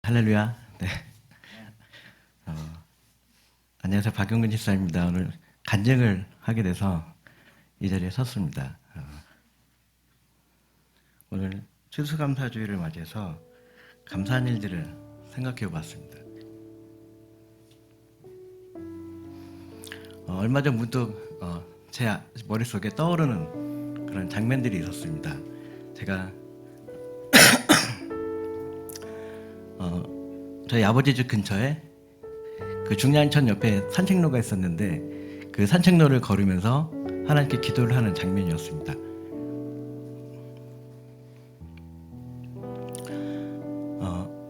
할렐루야. 네. 어, 안녕하세요. 박용근 집사입니다. 오늘 간증을 하게 돼서 이 자리에 섰습니다. 오늘 추수감사주의를 맞이해서 감사한 일들을 생각해 봤습니다. 얼마 전 문득 제 머릿속에 떠오르는 그런 장면들이 있었습니다. 제가 저희 아버지 집 근처에 그 중량천 옆에 산책로가 있었는데 그 산책로를 걸으면서 하나님께 기도를 하는 장면이었습니다.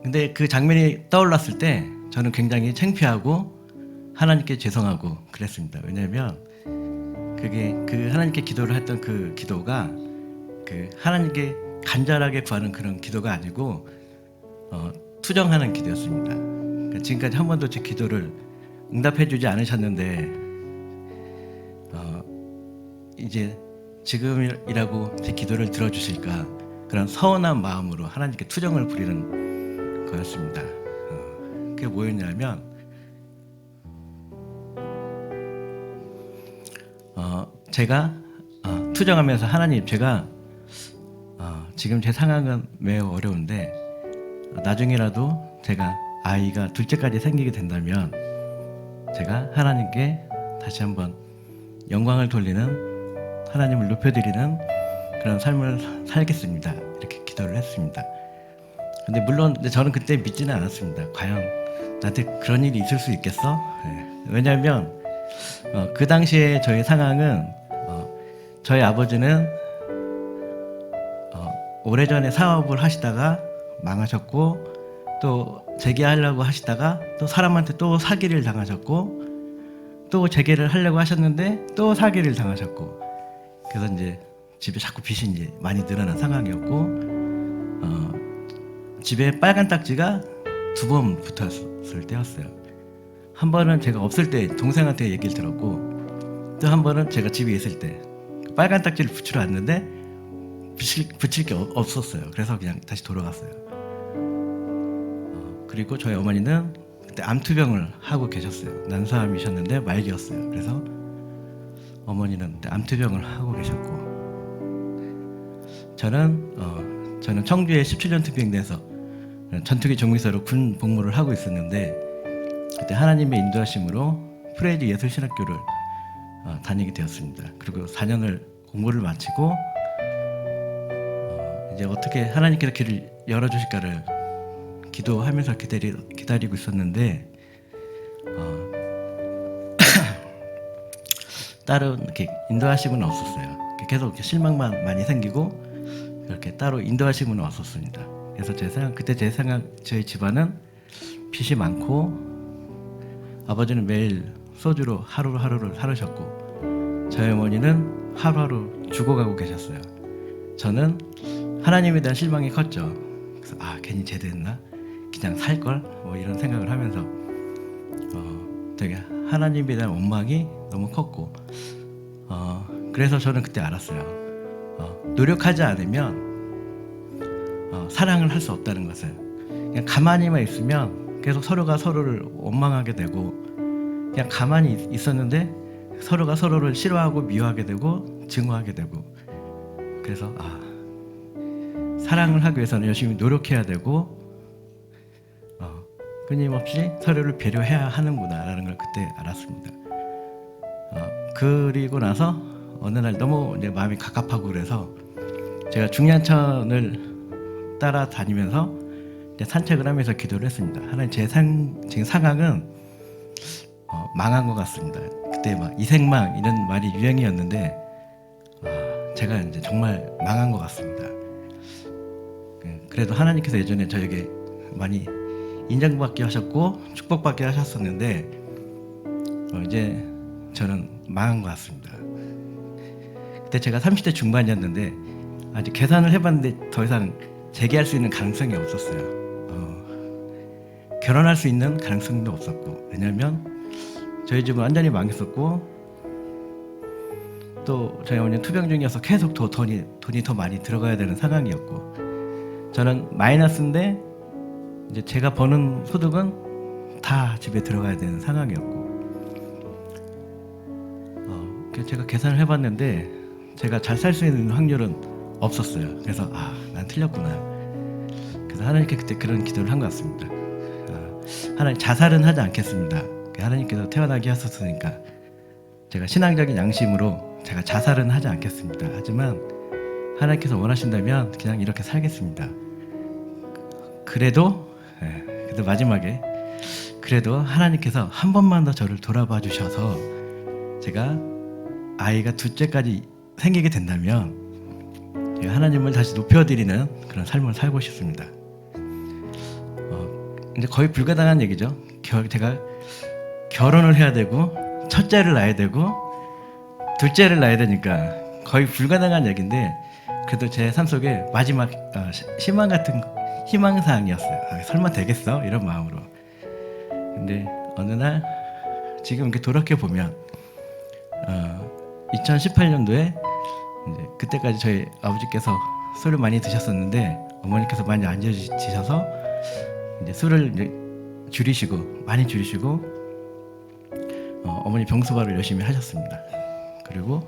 근데 그 장면이 떠올랐을 때 저는 굉장히 창피하고 하나님께 죄송하고 그랬습니다. 왜냐하면 그게 그 하나님께 기도를 했던 그 기도가 그 하나님께 간절하게 구하는 그런 기도가 아니고 투정하는 기도였습니다. 그러니까 지금까지 한 번도 제 기도를 응답해주지 않으셨는데 이제 지금이라고 제 기도를 들어주실까 그런 서운한 마음으로 하나님께 투정을 부리는 거였습니다. 그게 뭐였냐면 제가 투정하면서 하나님 제가 지금 제 상황은 매우 어려운데 나중에라도 제가 아이가 둘째까지 생기게 된다면 제가 하나님께 다시 한번 영광을 돌리는 하나님을 높여드리는 그런 삶을 살겠습니다. 이렇게 기도를 했습니다. 근데 물론 저는 그때 믿지는 않았습니다. 과연 나한테 그런 일이 있을 수 있겠어? 네. 왜냐하면 그 당시에 저희 상황은 저희 아버지는 오래전에 사업을 하시다가 망하셨고 또 재개하려고 하시다가 또 사람한테 또 사기를 당하셨고 또 재개를 하려고 하셨는데 또 사기를 당하셨고 그래서 이제 집에 자꾸 빚이 이제 많이 늘어난 상황이었고 집에 빨간 딱지가 2번 붙었을 때였어요. 한 번은 제가 없을 때 동생한테 얘기를 들었고 또 한 번은 제가 집에 있을 때 빨간 딱지를 붙이러 왔는데 붙일 게 없었어요. 그래서 그냥 다시 돌아갔어요. 그리고 저희 어머니는 그때 암투병을 하고 계셨어요. 난소암이셨는데 말기였어요. 그래서 어머니는 그때 암투병을 하고 계셨고 저는 청주에 17년 투병돼서 전투기 종위서로 군 복무를 하고 있었는데 그때 하나님의 인도하심으로 프레이드 예술신학교를 다니게 되었습니다. 그리고 4년을 공부를 마치고 이제 어떻게 하나님께서 길을 열어주실까를 기도하면서 기다리고 있었는데 따로 이렇게 인도하심은 없었어요. 계속 이렇게 실망만 많이 생기고 이렇게 따로 인도하심은 없었습니다. 그래서 그때 제 생각 저희 집안은 빚이 많고 아버지는 매일 소주로 하루하루를 살으셨고 저희 어머니는 하루하루 죽어가고 계셨어요. 저는 하나님에 대한 실망이 컸죠. 그래서 괜히 제대했나? 그냥 살걸? 뭐 이런 생각을 하면서 되게 하나님에 대한 원망이 너무 컸고 그래서 저는 그때 알았어요. 노력하지 않으면 사랑을 할 수 없다는 것을. 그냥 가만히만 있으면 계속 서로가 서로를 원망하게 되고 그냥 가만히 있었는데 서로가 서로를 싫어하고 미워하게 되고 증오하게 되고 그래서 사랑을 하기 위해서는 열심히 노력해야 되고 끊임없이 서로를 배려해야 하는구나라는 걸 그때 알았습니다. 그리고 나서 어느 날 너무 이제 마음이 갑갑하고 그래서 제가 중량천을 따라다니면서 이제 산책을 하면서 기도를 했습니다. 하나님 지금 상황은 망한 것 같습니다. 그때 막 이생망 이런 말이 유행이었는데 제가 이제 정말 망한 것 같습니다. 그래도 하나님께서 예전에 저에게 많이 인정받게 하셨고 축복받게 하셨었는데 이제 저는 망한 것 같습니다. 그때 제가 30대 중반이었는데 아직 계산을 해봤는데 더 이상 재개할 수 있는 가능성이 없었어요. 결혼할 수 있는 가능성도 없었고 왜냐하면 저희 집은 완전히 망했었고 또 저희 어머니는 투병 중이어서 계속 돈이 더 많이 들어가야 되는 상황이었고 저는 마이너스인데 이제 제가 버는 소득은 다 집에 들어가야 되는 상황이었고, 그래서 제가 계산을 해봤는데 제가 잘 살 수 있는 확률은 없었어요. 그래서 난 틀렸구나. 그래서 하나님께 그때 그런 기도를 한 것 같습니다. 하나님, 자살은 하지 않겠습니다. 하나님께서 태어나게 하셨으니까 제가 신앙적인 양심으로 제가 자살은 하지 않겠습니다. 하지만 하나님께서 원하신다면 그냥 이렇게 살겠습니다. 그래도 마지막에 그래도 하나님께서 한 번만 더 저를 돌아봐 주셔서 제가 아이가 둘째까지 생기게 된다면 제가 하나님을 다시 높여드리는 그런 삶을 살고 싶습니다. 이제 거의 불가능한 얘기죠. 제가 결혼을 해야 되고 첫째를 낳아야 되고 둘째를 낳아야 되니까 거의 불가능한 얘기인데, 그래도 제 삶 속에 마지막 희망 같은 희망사항이었어요. 설마 되겠어? 이런 마음으로. 근데 어느 날 지금 이렇게 돌이켜 보면 2018년도에 이제 그때까지 저희 아버지께서 술을 많이 드셨었는데 어머니께서 많이 안 드셔서 이제 술을 이제 많이 줄이시고 어머니 병수발을 열심히 하셨습니다. 그리고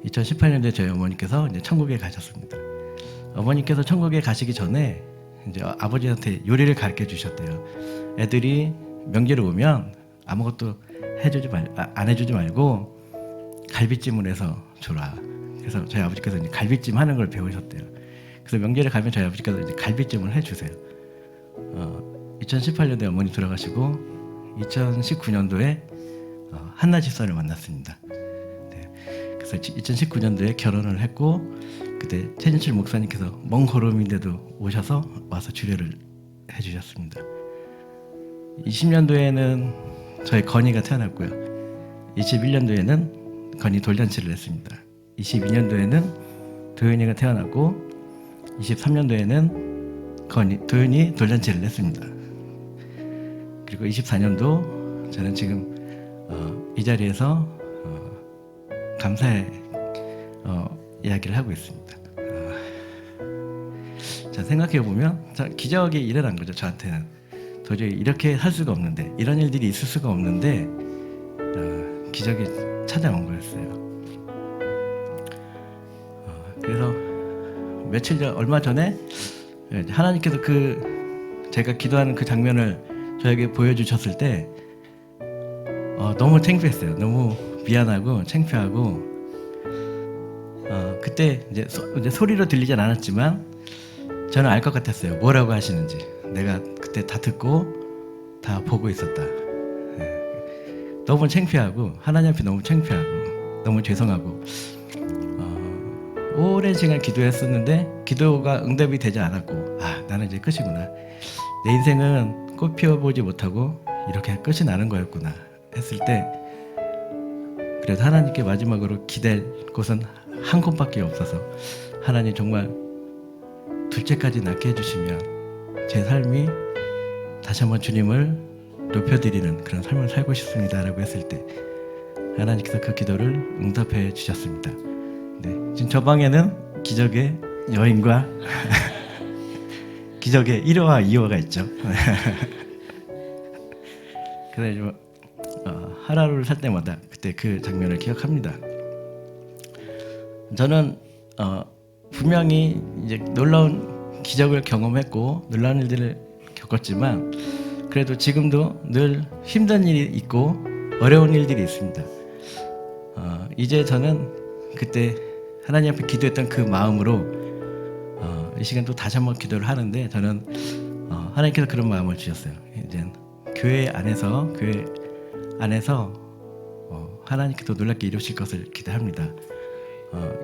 2018년도에 저희 어머니께서 이제 천국에 가셨습니다. 어머니께서 천국에 가시기 전에 이제 아버지한테 요리를 가르쳐 주셨대요. 애들이 명절에 오면 아무것도 안 해주지 말고 갈비찜을 해서 줘라. 그래서 저희 아버지께서 이제 갈비찜 하는 걸 배우셨대요. 그래서 명절에 가면 저희 아버지께서 이제 갈비찜을 해주세요. 2018년도에 어머니 돌아가시고 2019년도에 한나 집사를 만났습니다. 네. 그래서 2019년도에 결혼을 했고, 그때 최진실 목사님께서 먼 걸음인데도 오셔서 와서 주례를 해주셨습니다. 20년도에는 저희 건이가 태어났고요. 21년도에는 건이 돌잔치를 했습니다. 22년도에는 도윤이가 태어났고, 23년도에는 도윤이 돌잔치를 했습니다. 그리고 24년도 저는 지금 이 자리에서 감사의 이야기를 하고 있습니다. 자, 생각해 보면 기적이 일어난 거죠. 저한테는 도저히 이렇게 살 수가 없는데, 이런 일들이 있을 수가 없는데 기적이 찾아온 거였어요. 그래서 얼마 전에 하나님께서 제가 기도하는 그 장면을 저에게 보여주셨을 때 너무 창피했어요. 너무 미안하고 창피하고, 그때 이제 소리로 들리진 않았지만 저는 알 것 같았어요. 뭐라고 하시는지. 내가 그때 다 듣고 다 보고 있었다. 너무 창피하고, 하나님 앞에 너무 창피하고 너무 죄송하고, 오랜 시간 기도했었는데 기도가 응답이 되지 않았고, 나는 이제 끝이구나. 내 인생은 꽃 피워보지 못하고 이렇게 끝이 나는 거였구나 했을 때, 그래도 하나님께 마지막으로 기댈 곳은 한 곳밖에 없어서, 하나님 정말 둘째까지 낳게 해주시면 제 삶이 다시 한번 주님을 높여드리는 그런 삶을 살고 싶습니다 라고 했을 때 하나님께서 그 기도를 응답해 주셨습니다. 네, 지금 저 방에는 기적의 여인과 기적의 1호와 2호가 있죠. 그래서 하루를 살 때마다 그때 그 장면을 기억합니다. 저는 분명히 이제 놀라운 기적을 경험했고 놀라운 일들을 겪었지만, 그래도 지금도 늘 힘든 일이 있고 어려운 일들이 있습니다. 이제 저는 그때 하나님 앞에 기도했던 그 마음으로 이 시간 또 다시 한번 기도를 하는데, 저는 하나님께서 그런 마음을 주셨어요. 이제 교회 안에서 하나님께서 놀랍게 이루실 것을 기대합니다.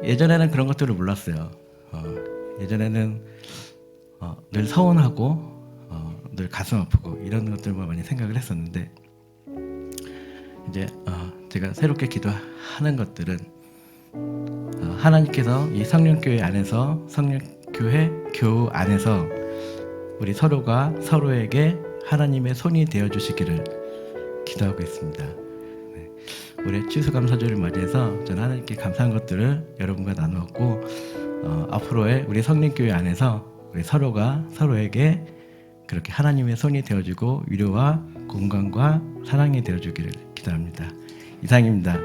예전에는 그런 것들을 몰랐어요. 예전에는 늘 서운하고 늘 가슴 아프고 이런 것들만 많이 생각을 했었는데, 이제 제가 새롭게 기도하는 것들은 하나님께서 이 성령교회 안에서, 성령교회 교우 안에서 우리 서로가 서로에게 하나님의 손이 되어 주시기를 기도하고 있습니다. 네. 올해 추수감사절을 맞이해서 저는 하나님께 감사한 것들을 여러분과 나누었고, 앞으로의 우리 성령교회 안에서 우리 서로가 서로에게 그렇게 하나님의 손이 되어주고 위로와 공감과 사랑이 되어주기를 기도합니다. 이상입니다.